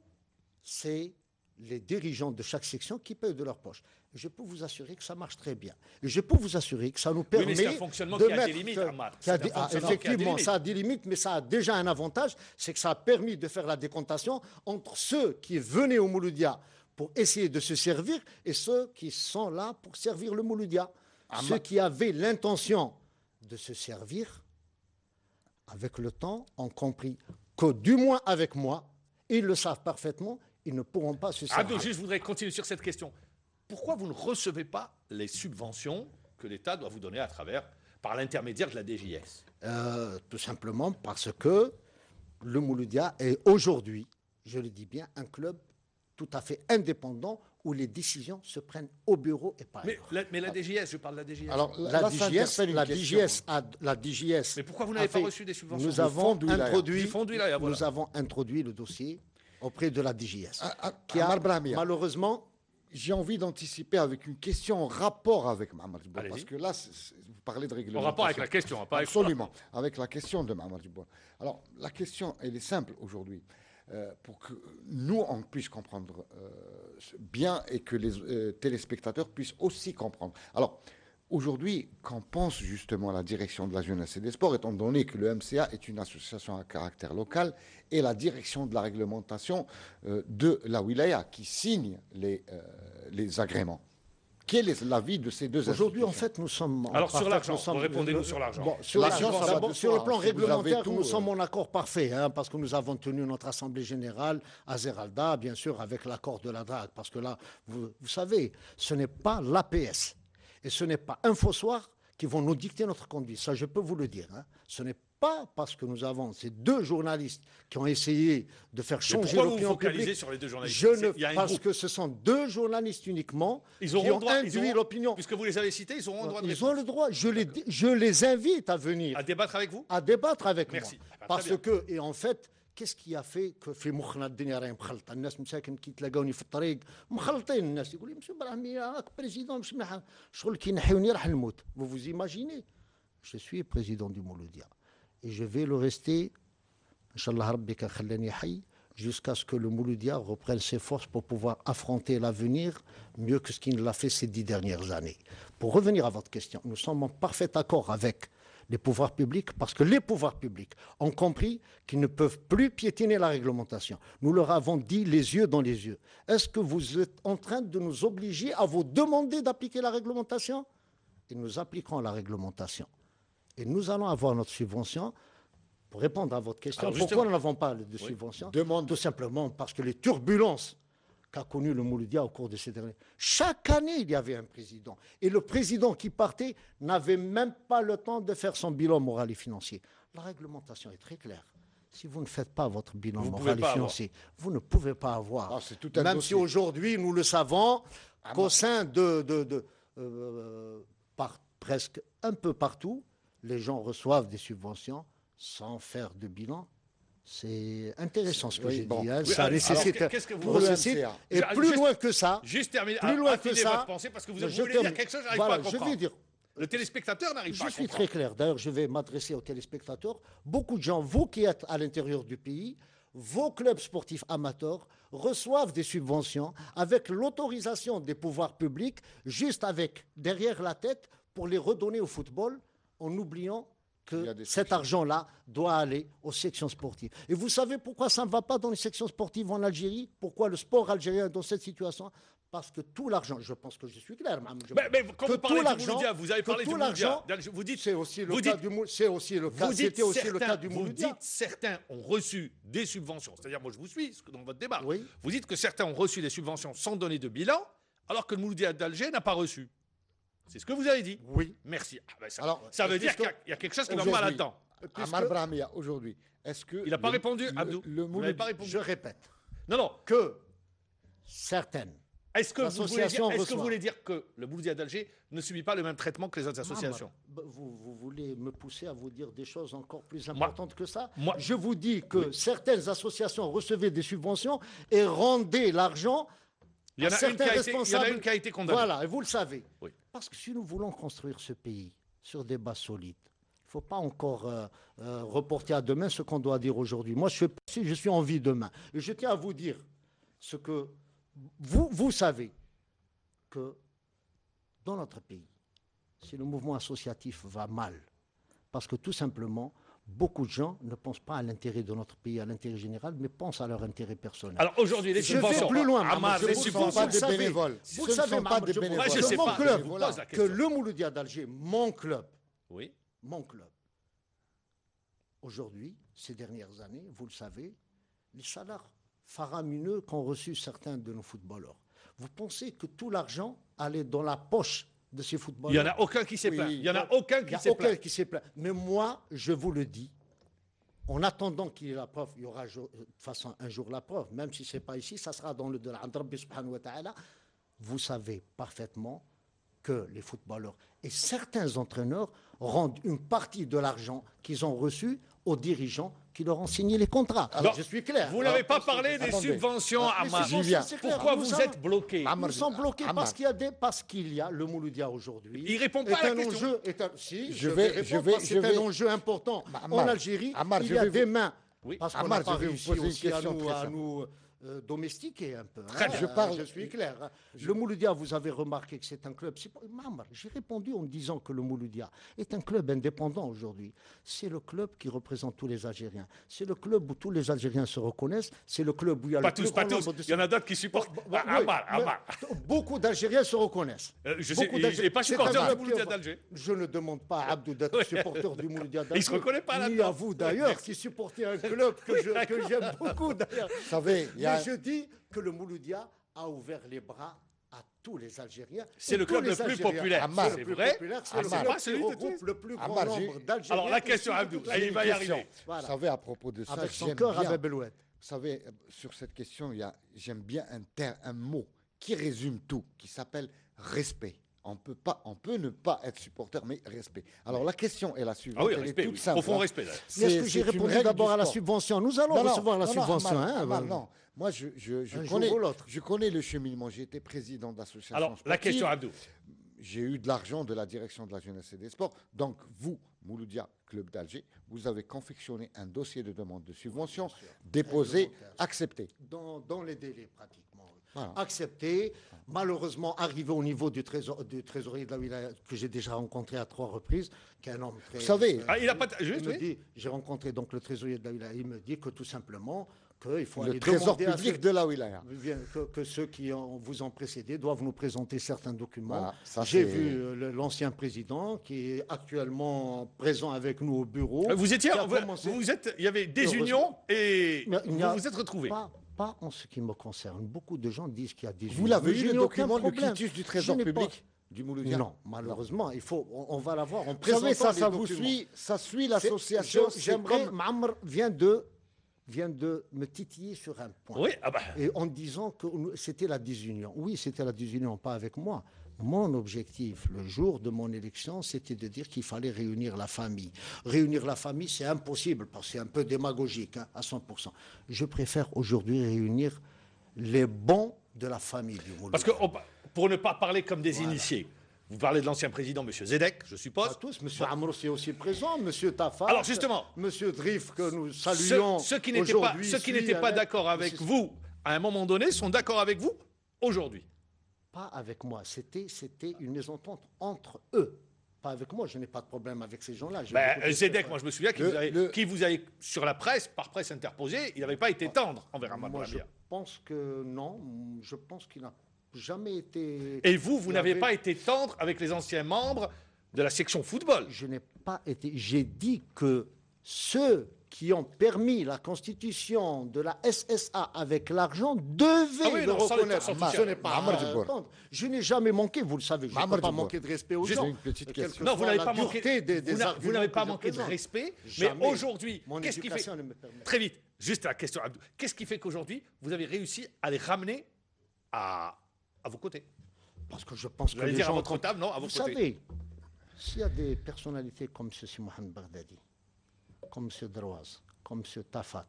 c'est les dirigeants de chaque section qui payent de leur poche. Et je peux vous assurer que ça marche très bien. Et je peux vous assurer que ça nous Oui, permet mais c'est un fonctionnement de qui a des mettre- limites, Ammar. qui a C'est un des- fonctionnement qui a des effectivement, limites. ça a des limites, mais ça a déjà un avantage, c'est que ça a permis de faire la décontation entre ceux qui venaient au Mouloudia pour essayer de se servir et ceux qui sont là pour servir le Mouloudia. Ceux qui avaient l'intention de se servir, avec le temps, ont compris que, du moins avec moi, ils le savent parfaitement, ils ne pourront pas se servir. Abdou, juste, je voudrais continuer sur cette question. Pourquoi vous ne recevez pas les subventions que l'État doit vous donner à travers, par l'intermédiaire de la DGS? Tout simplement parce que le Mouloudia est aujourd'hui, je le dis bien, un club tout à fait indépendant où les décisions se prennent au bureau et pas ailleurs. Mais la DGS, je parle de la DGS. Alors, La là, ça DGS, interpelle une la question. DGS mais pourquoi vous a n'avez pas fait- reçu des subventions Nous avons fonds d'Wilaya. introduit, Du fonds d'Wilaya, voilà. nous avons introduit le dossier auprès de la DGS, qui Ammar a Brahmi, malheureusement j'ai envie d'anticiper avec une question en rapport avec Mohamed Djibour, Allez-y. parce que là, vous parlez de En réglementation. rapport avec la question, hein, pas avec Absolument, avec la question de Mohamed Djibour. Alors, la question, elle est simple aujourd'hui. Pour que nous, on puisse comprendre bien et que les téléspectateurs puissent aussi comprendre. Alors, aujourd'hui, qu'en pense justement la direction de la jeunesse et des sports, étant donné que le MCA est une association à caractère local, et la direction de la réglementation de la wilaya qui signe les agréments. Quel est l'avis de ces deux aujourd'hui, en institutions? fait, nous sommes. Alors, sur partage, l'argent, nous sommes- répondez-nous sur l'argent. Bon, sur L'argent, l'argent, ça va d'abord, de sur soi. le plan Si vous avez réglementaire, tout, nous sommes en accord parfait, hein, parce que nous avons tenu notre assemblée générale à Zeralda, bien sûr, avec l'accord de la DRAC, parce que là, vous savez, ce n'est pas l'APS et ce n'est pas Infosoir qui vont nous dicter notre conduite. Ça, je peux vous le dire. Hein. Ce n'est pas parce que nous avons ces deux journalistes qui ont essayé de faire Mais changer pourquoi vous vous l'opinion focalisez publique. sur les deux journalistes? Je ne, Il y a un parce groupe. que ce sont deux journalistes uniquement Ils qui auront ont le droit, induit l'opinion. Puisque vous les avez cités, ils auront le droit de Ils répondre. ont le droit. Je les invite à venir, À débattre avec vous? à débattre avec Merci. moi. Ah, très Parce bien. que, et en fait, qu'est-ce qui a fait que في مخنا الدنيا راهي مخلطه الناس مساكن كي تلاقوني في الطريق مخلطين الناس يقول لي مسيو برهمي راك بريزيدون مش مليح شغل كي نحيوني راح نموت. Vous vous imaginez? Je suis président du Mouloudia et je vais le rester Inch'Allah Rabbi ka khallani hayy jusqu'à ce que le Mouloudia reprenne ses forces pour pouvoir affronter l'avenir mieux que ce qu'il l'a fait ces 10 dernières années. Pour revenir à votre question, nous sommes en parfait accord avec les pouvoirs publics parce que les pouvoirs publics ont compris qu'ils ne peuvent plus piétiner la réglementation. Nous leur avons dit les yeux dans les yeux. Est-ce que vous êtes en train de nous obliger à vous demander d'appliquer la réglementation? Et nous appliquerons la réglementation. Et nous allons avoir notre subvention. Pour répondre à votre question, Alors, pourquoi justement- nous n'avons pas de subvention? Demande. Tout simplement parce que les turbulences qu'a connues le Mouloudia au cours de ces derniers... Chaque année, il y avait un président. Et le président qui partait n'avait même pas le temps de faire son bilan moral et financier. La réglementation est très claire. Si vous ne faites pas votre bilan Vous moral pouvez et pas financier, vous ne pouvez pas avoir. Ah, c'est tout un même dossier. si aujourd'hui, nous le savons, qu'au sein presque un peu partout, les gens reçoivent des subventions sans faire de bilan. C'est intéressant ce que Oui, j'ai bon. dit. Hein. Oui, Ça alors, nécessite qu'est-ce que vous- pour le MCA. Et plus Juste- loin que ça, Juste terminer. plus loin que Affinez ça, votre pensée parce que vous je voulez termine. dire quelque chose, j'arrive Voilà, pas à comprendre. je vais dire. Le téléspectateur n'arrive pas Je à suis comprendre. très clair. D'ailleurs, je vais m'adresser aux téléspectateurs. Beaucoup de gens, vous qui êtes à l'intérieur du pays, vos clubs sportifs amateurs reçoivent des subventions avec l'autorisation des pouvoirs publics, juste avec derrière la tête pour les redonner au football en oubliant que cet argent-là doit aller aux sections sportives. Et vous savez pourquoi ça ne va pas dans les sections sportives en Algérie? Pourquoi le sport algérien est dans cette situation? Parce que tout l'argent, je pense que je suis clair, mais quand vous parlez du Mouloudia, vous avez parlé du Mouloudia. Vous dites, c'est aussi le cas du Mouloudia. C'était aussi le cas du Mouloudia. Vous dites certains ont reçu des subventions. C'est-à-dire, moi je vous suis dans votre débat. Oui. Vous dites que certains ont reçu des subventions sans donner de bilan, alors que le Mouloudia d'Alger n'a pas reçu. C'est ce que vous avez dit. Oui. Merci. Ah ben Alors, ça veut dire qu'il y a quelque chose qui va mal là-dedans. Ammar Brahmia, aujourd'hui, est-ce que... Il n'a pas répondu, Abdou. Vous n'avez pas répondu. Je répète. Non. Que certaines Est-ce que associations vous voulez dire que le Mouloudia d'Alger ne subit pas le même traitement que les autres associations? Vous voulez me pousser à vous dire des choses encore plus importantes que ça? Moi, je vous dis que certaines associations recevaient des subventions et rendaient l'argent. Il y en a une qui a été condamnée. Voilà, et vous le savez. Oui. Parce que si nous voulons construire ce pays sur des bases solides, il ne faut pas encore reporter à demain ce qu'on doit dire aujourd'hui. Moi, je suis en vie demain. Et je tiens à vous dire ce que vous savez, que dans notre pays, si le mouvement associatif va mal, parce que tout simplement, beaucoup de gens ne pensent pas à l'intérêt de notre pays, à l'intérêt général, mais pensent à leur intérêt personnel. Alors aujourd'hui, les subventions. Je vais plus loin. Ammar, les subventions. Des bénévoles. Vous le savez, pas des bénévoles. Je sais mon pas, club, je vous pose la que question. le Mouloudia d'Alger, mon club, aujourd'hui, ces dernières années, vous le savez, les salaires faramineux qu'ont reçus certains de nos footballeurs. Vous pensez que tout l'argent allait dans la poche de ces footballeurs? Il n'y en a aucun qui s'est plaint. Il n'y en a aucun qui s'est plaint. Mais moi, je vous le dis, en attendant qu'il y ait la preuve, il y aura de toute façon un jour la preuve, même si ce n'est pas ici, ça sera dans le de Rabbi subhanahu wa ta'ala. Vous savez parfaitement que les footballeurs et certains entraîneurs rendent une partie de l'argent qu'ils ont reçu aux dirigeants qui leur ont signé les contrats. Alors, je suis clair. Vous n'avez pas parlé des subventions, Ammar. Pourquoi vous êtes bloqué? Nous sommes bloqués parce qu'il y a le Mouloudia aujourd'hui. Il ne répond pas à la question. C'est un enjeu important. En Algérie, il y a des mains. Parce qu'on n'a pas réussi aussi à nous domestiquer un peu. Je suis clair. Le Mouloudia, vous avez remarqué que c'est un club. J'ai répondu en disant que le Mouloudia est un club indépendant aujourd'hui. C'est le club qui représente tous les Algériens. C'est le club où tous les Algériens se reconnaissent. C'est le club où il y a pas tous. Il y en a d'autres qui supportent. Ammar. Beaucoup d'Algériens se reconnaissent. Je n'ai pas supporter du Mouloudia d'Alger. Je ne demande pas à Abdou d'être supporter du Mouloudia d'Alger. Il ne se reconnaît pas là-dedans. Ni à vous d'ailleurs, qui supportez un club que j'aime beaucoup d'ailleurs. Vous savez, Mais je dis que le Mouloudia a ouvert les bras à tous les Algériens. C'est le club le plus populaire. C'est vrai. C'est le club qui regroupe le plus grand nombre d'Algériens. Alors la question, Abdou, il va y arriver. Vous savez, à propos de ça, avec son cœur à Bebelouet. Vous savez, sur cette question, j'aime bien un mot qui résume tout, qui s'appelle respect. On peut ne pas être supporter, mais respect. Alors la question est la suivante. Elle est toute simple. Au fond, respect. Est-ce que j'ai répondu d'abord à la subvention? Nous allons recevoir la subvention. Non. Moi, je connais le cheminement. J'ai été président d'association sportive. Alors, la question, Abdou. J'ai eu de l'argent de la direction de la jeunesse et des sports. Donc, vous, Mouloudia Club d'Alger, vous avez confectionné un dossier de demande de subvention, déposé, accepté. Dans les délais, pratiquement. Voilà. Accepté. Malheureusement, arrivé au niveau du trésorier de la wilaya, que j'ai déjà rencontré à 3 reprises, qui est un homme très... Vous savez... il n'a pas... Juste, j'ai rencontré donc le trésorier de la wilaya, il me dit que tout simplement... qu'il faut aller le trésor demander public de la wilaya. Que ceux qui vous ont précédé doivent nous présenter certains documents. Voilà, j'ai vu l'ancien président qui est actuellement présent avec nous au bureau. Il y avait des unions et vous vous êtes retrouvés. Pas en ce qui me concerne. Beaucoup de gens disent qu'il y a des unions. Vous l'avez eu, le document de quitus du trésor public du Mouloudia? Non, malheureusement, on va l'avoir. Vous savez, ça vous suit, ça suit l'association. J'aimerais, Ma'amr vient de me titiller sur un point. Oui, Et en disant que c'était la désunion. Oui, c'était la désunion, pas avec moi. Mon objectif, le jour de mon élection, c'était de dire qu'il fallait réunir la famille. Réunir la famille, c'est impossible, parce que c'est un peu démagogique, à 100%. Je préfère aujourd'hui réunir les bons de la famille du Mouloudia. Parce que, pour ne pas parler comme des initiés, Vous parlez de l'ancien président, M. Zedek, je suppose. Pas tous. M. Amros est aussi présent, M. Tafa. Alors justement, M. Drif, que nous saluons. Ceux qui n'étaient pas d'accord avec vous à un moment donné sont d'accord avec vous aujourd'hui. Pas avec moi. C'était une mésentente entre eux. Pas avec moi. Je n'ai pas de problème avec ces gens-là. Zedek, moi je me souviens qui vous avez, sur la presse, par presse interposée, il n'avait pas été tendre envers Ahmad Brahimi. Je pense que non. Je pense qu'il n'a jamais été... Et vous n'avez pas été tendre avec les anciens membres de la section football. Je n'ai pas été... J'ai dit que ceux qui ont permis la constitution de la SSA avec l'argent devaient le reconnaître. Ce n'est pas... Je n'ai jamais manqué, vous le savez, je n'ai pas manqué de respect aux gens. Une petite question. Non, vous n'avez pas manqué de respect, mais aujourd'hui, qu'est-ce qui fait... Très vite, juste la question, Abdou. Qu'est-ce qui fait qu'aujourd'hui, vous avez réussi à les ramener à vos côtés? Parce que je pense que les gens... à votre table, non, à vos côtés. Vous savez, s'il y a des personnalités comme M. Mohamed Baghdadi, comme M. Drouaz, comme M. Tafat,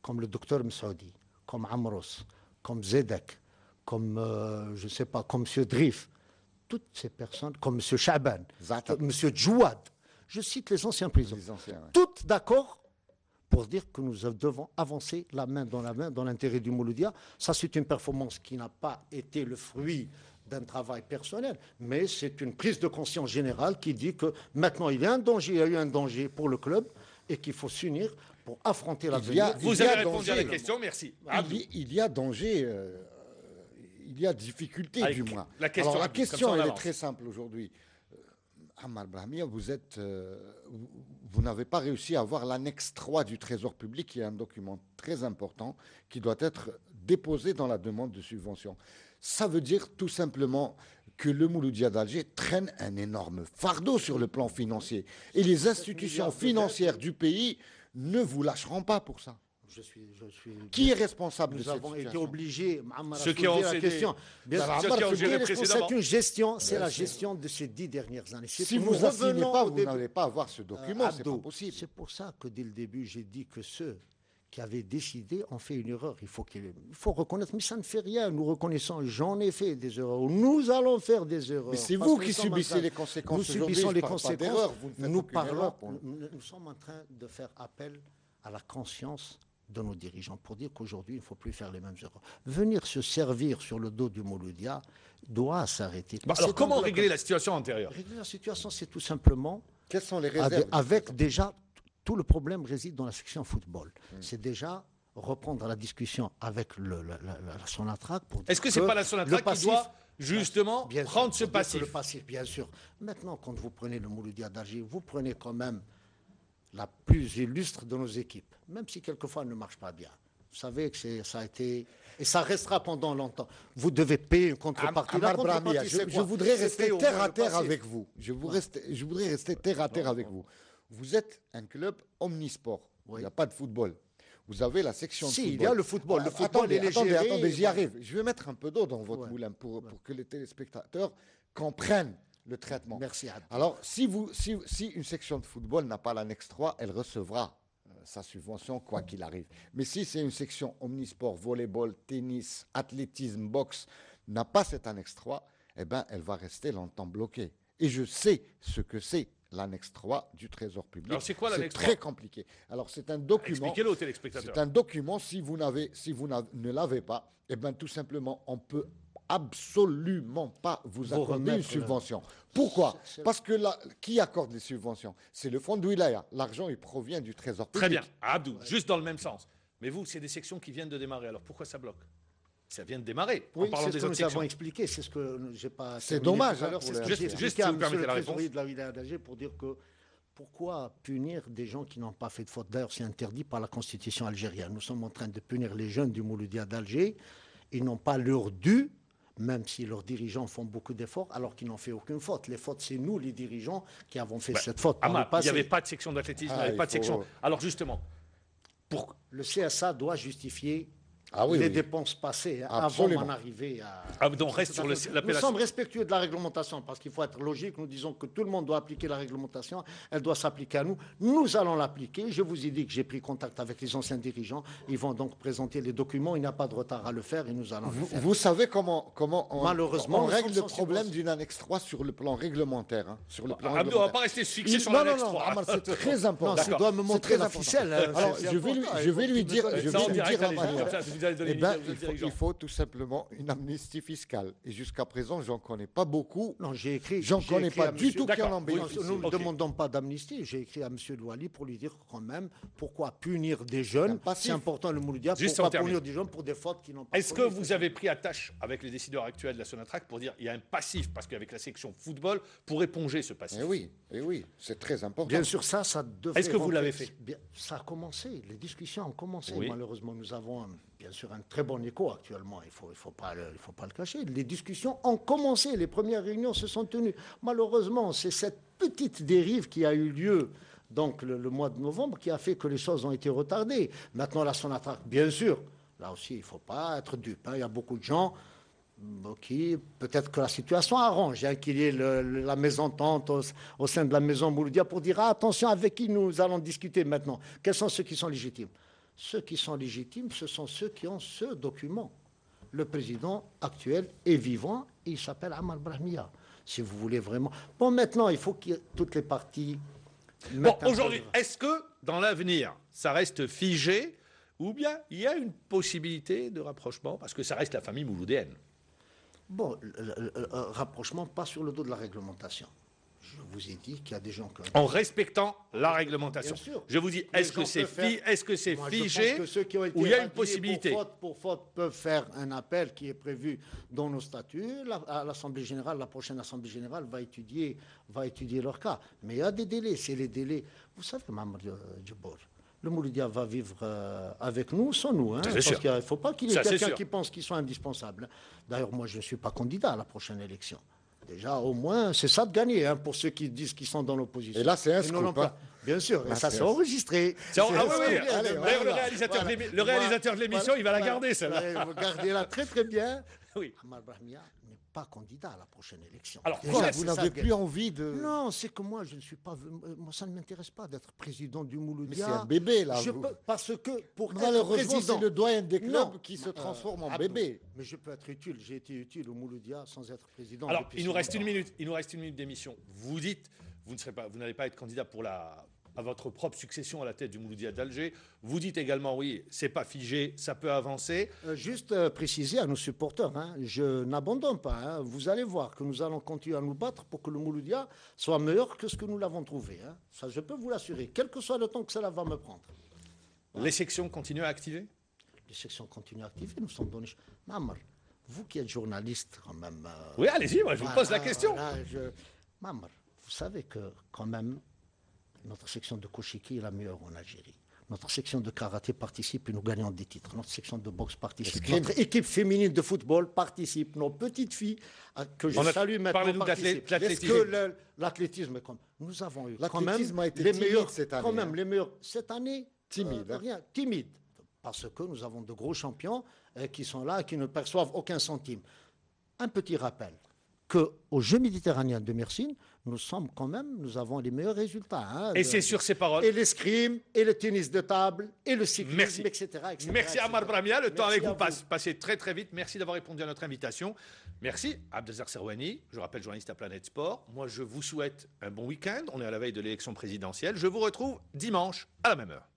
comme le docteur Msaoudi, comme Amros, comme Zedek, comme, je ne sais pas, comme M. Drif, toutes ces personnes, comme M. Chaban, M. Djouad, je cite les anciens présidents, toutes d'accord pour dire que nous devons avancer la main dans l'intérêt du Mouloudia. Ça, c'est une performance qui n'a pas été le fruit d'un travail personnel, mais c'est une prise de conscience générale qui dit que maintenant il y a un danger, il y a eu un danger pour le club et qu'il faut s'unir pour affronter l'avenir. Vous avez répondu à la question, merci. Il y a danger, il y a difficulté du moins. La question, alors la question elle est très simple aujourd'hui. Ahmad Brahimi, vous n'avez pas réussi à avoir l'annexe 3 du Trésor public, qui est un document très important qui doit être déposé dans la demande de subvention. Ça veut dire tout simplement que le Mouloudia d'Alger traîne un énorme fardeau sur le plan financier. Et les institutions financières du pays ne vous lâcheront pas pour ça. Qui est responsable de cette situation? Nous avons été obligés, ceux qui ont la question. Ceux qui ont géré précédemment. C'est une gestion, c'est la gestion de ces 10 dernières années. Si vous n'assignez pas, vous n'allez pas avoir ce document, c'est pas possible. C'est pour ça que dès le début, j'ai dit que ceux qui avaient décidé ont fait une erreur. Il faut reconnaître, mais ça ne fait rien. Nous reconnaissons, j'en ai fait des erreurs. Nous allons faire des erreurs. Mais c'est vous qui subissez les conséquences. Nous subissons les conséquences. Nous sommes en train de faire appel à la conscience de nos dirigeants pour dire qu'aujourd'hui, il ne faut plus faire les mêmes erreurs. Venir se servir sur le dos du Mouloudia doit s'arrêter. Alors, comment régler la situation antérieure? Régler la situation, c'est tout simplement... Quelles sont les réserves? Avec déjà... Tout le problème réside dans la section football. C'est déjà reprendre la discussion avec la Sonatrach. Est-ce que ce n'est pas la Sonatrach qui doit justement prendre ce passif? Le passif, bien sûr. Maintenant, quand vous prenez le Mouloudia d'Alger, vous prenez quand même la plus illustre de nos équipes, même si quelquefois elle ne marche pas bien. Vous savez que ça a été... Et ça restera pendant longtemps. Vous devez payer une contrepartie. Je voudrais rester terre à terre avec vous. Je voudrais rester terre à terre avec vous. Vous êtes un club omnisport. Il n'y a pas de football. Vous avez la section de football. Il y a le football. Le football, attendez, j'y arrive. Je vais mettre un peu d'eau dans votre moulin pour que les téléspectateurs comprennent le traitement. Merci. Alors, si une section de football n'a pas l'annexe 3, elle recevra sa subvention quoi qu'il arrive. Mais si c'est une section omnisport, volleyball, tennis, athlétisme, boxe, n'a pas cette annexe 3, eh ben, elle va rester longtemps bloquée. Et je sais ce que c'est l'annexe 3 du Trésor public. Alors c'est quoi l'annexe 3? C'est très compliqué. Alors c'est un document... Expliquez-le aux téléspectateurs. C'est un document, si vous ne l'avez pas, eh bien tout simplement, on peut absolument pas vous accorder une subvention. Pourquoi? Parce que qui accorde les subventions? C'est le fonds de wilaya. L'argent, il provient du Trésor public. Très bien. Abdou, juste dans le même sens. Mais vous, c'est des sections qui viennent de démarrer. Alors pourquoi ça bloque? Ça vient de démarrer. Oui, c'est ce que nous avons expliqué. C'est ce que j'ai pas. C'est dommage. Alors, c'est ce que j'ai expliqué à monsieur le trésorier de la wilaya d'Alger pour dire que pourquoi punir des gens qui n'ont pas fait de faute? D'ailleurs, c'est interdit par la constitution algérienne. Nous sommes en train de punir les jeunes du Mouloudia d'Alger. Ils n'ont pas leur dû, même si leurs dirigeants font beaucoup d'efforts, alors qu'ils n'ont fait aucune faute. Les fautes, c'est nous, les dirigeants, qui avons fait cette faute. Il n'y avait pas de section d'athlétisme, il n'y avait pas de section. Alors justement, le CSA doit justifier les dépenses passées avant d'en arriver à... Ah, donc reste sur Nous l'appellation. sommes respectueux de la réglementation parce qu'il faut être logique. Nous disons que tout le monde doit appliquer la réglementation. Elle doit s'appliquer à nous. Nous allons l'appliquer. Je vous ai dit que j'ai pris contact avec les anciens dirigeants. Ils vont donc présenter les documents. Il n'y a pas de retard à le faire et nous allons le faire. Vous savez comment Malheureusement, on nous règle le sommes problème d'une annexe 3 sur le plan réglementaire. Hein, sur le plan On ne va réglementaire. pas rester fixé sur Non, l'annexe non, 3. Amar, c'est très important. Non, tu dois me montrer très la important. ficelle. Alors, je vais lui dire, Il il faut tout simplement une amnistie fiscale. Et jusqu'à présent, j'en connais pas beaucoup. Non, j'ai écrit. J'en connais pas du tout qui en ont bénéficié. Nous ne demandons pas d'amnistie. J'ai écrit à M. Louali pour lui dire quand même pourquoi punir des jeunes. C'est important le Mouloudia. Pourquoi punir des jeunes pour des fautes qui n'ont pas. Est-ce que vous avez pris attache avec les décideurs actuels de la Sonatrach pour dire qu'il y a un passif, parce qu'avec la section football, pour éponger ce passif? Eh oui, c'est très important. Bien sûr, ça devrait. Est-ce que vous l'avez fait? Ça a commencé. Les discussions ont commencé. Oui. Malheureusement, nous avons bien sûr un très bon écho actuellement. Il faut pas le cacher. Les discussions ont commencé. Les premières réunions se sont tenues. Malheureusement, c'est cette petite dérive qui a eu lieu donc le mois de novembre qui a fait que les choses ont été retardées. Maintenant, la Sonatrach, bien sûr, là aussi, il ne faut pas être dupe. Il y a beaucoup de gens qui, peut-être que la situation arrange, qu'il y ait la mésentente au sein de la maison Mouloudia pour dire attention, avec qui nous allons discuter maintenant. Quels sont ceux qui sont légitimes? Ceux qui sont légitimes, ce sont ceux qui ont ce document. Le président actuel est vivant, et il s'appelle Ammar Brahmia. Si vous voulez vraiment... Bon, maintenant, il faut que toutes les parties... Bon, aujourd'hui, est-ce que, dans l'avenir, ça reste figé, ou bien il y a une possibilité de rapprochement, parce que ça reste la famille mouloudéenne? Bon, rapprochement, pas sur le dos de la réglementation. Je vous ai dit qu'il y a des gens... En respectant la réglementation. Bien sûr. Je vous dis, est-ce que c'est figé ou il y a une possibilité? Pour faute peuvent faire un appel qui est prévu dans nos statuts. À l'Assemblée générale, la prochaine Assemblée générale va étudier leur cas. Mais il y a des délais. C'est les délais. Vous savez, Mme Djibour, le Mouloudia va vivre avec nous, sans nous. Parce qu'il ne faut pas qu'il y ait quelqu'un qui pense qu'ils sont indispensables. D'ailleurs, moi, je ne suis pas candidat à la prochaine élection. Déjà, au moins, c'est ça de gagner, pour ceux qui disent qu'ils sont dans l'opposition. Et là, c'est un scoop. Bien sûr, et ça s'est enregistré. Ah oui. D'ailleurs, le réalisateur de l'émission, il va la garder, celle-là. Vous gardez-la très, très bien. Oui. Ammar Brahmia n'est pas candidat à la prochaine élection. Alors, vous n'avez plus envie de... Non, c'est que moi, je ne suis pas... Moi, ça ne m'intéresse pas d'être président du Mouloudia. Mais c'est un bébé, là. Parce que pour malheureusement, c'est le doyen des clubs qui se transforme en bébé. Mais je peux être utile. J'ai été utile au Mouloudia sans être président. Alors, il nous reste une minute d'émission. Vous dites, vous n'allez pas être candidat à votre propre succession à la tête du Mouloudia d'Alger. Vous dites également, oui, c'est pas figé, ça peut avancer. Juste préciser à nos supporters, je n'abandonne pas. Vous allez voir que nous allons continuer à nous battre pour que le Mouloudia soit meilleur que ce que nous l'avons trouvé. Ça, je peux vous l'assurer, quel que soit le temps que cela va me prendre. Les sections continuent à activer? Les sections continuent à activer, nous sommes donnés... Mammar, vous qui êtes journaliste quand même... Oui, allez-y, moi je vous pose la question. Mammar, vous savez que quand même... Notre section de Koshiki est la meilleure en Algérie. Notre section de karaté participe et nous gagnons des titres. Notre section de boxe participe. Notre équipe féminine de football participe. Nos petites filles, que je salue maintenant, parlez-nous participent. Est-ce que l'athlétisme, nous avons eu quand même les meilleurs cette année. Quand même, les meilleurs cette année. Timide. Timide. Parce que nous avons de gros champions qui sont là et qui ne perçoivent aucun centime. Un petit rappel. Qu'aux Jeux méditerranéens de Mersin, nous avons les meilleurs résultats. Et c'est sur ces paroles. Et l'escrime, et le tennis de table, et le cyclisme, etc. Merci Ammar Brahmia. Le temps avec vous passe très très vite. Merci d'avoir répondu à notre invitation. Merci Abdelzak Serwani, je rappelle journaliste à Planète Sport. Moi je vous souhaite un bon week-end. On est à la veille de l'élection présidentielle. Je vous retrouve dimanche à la même heure.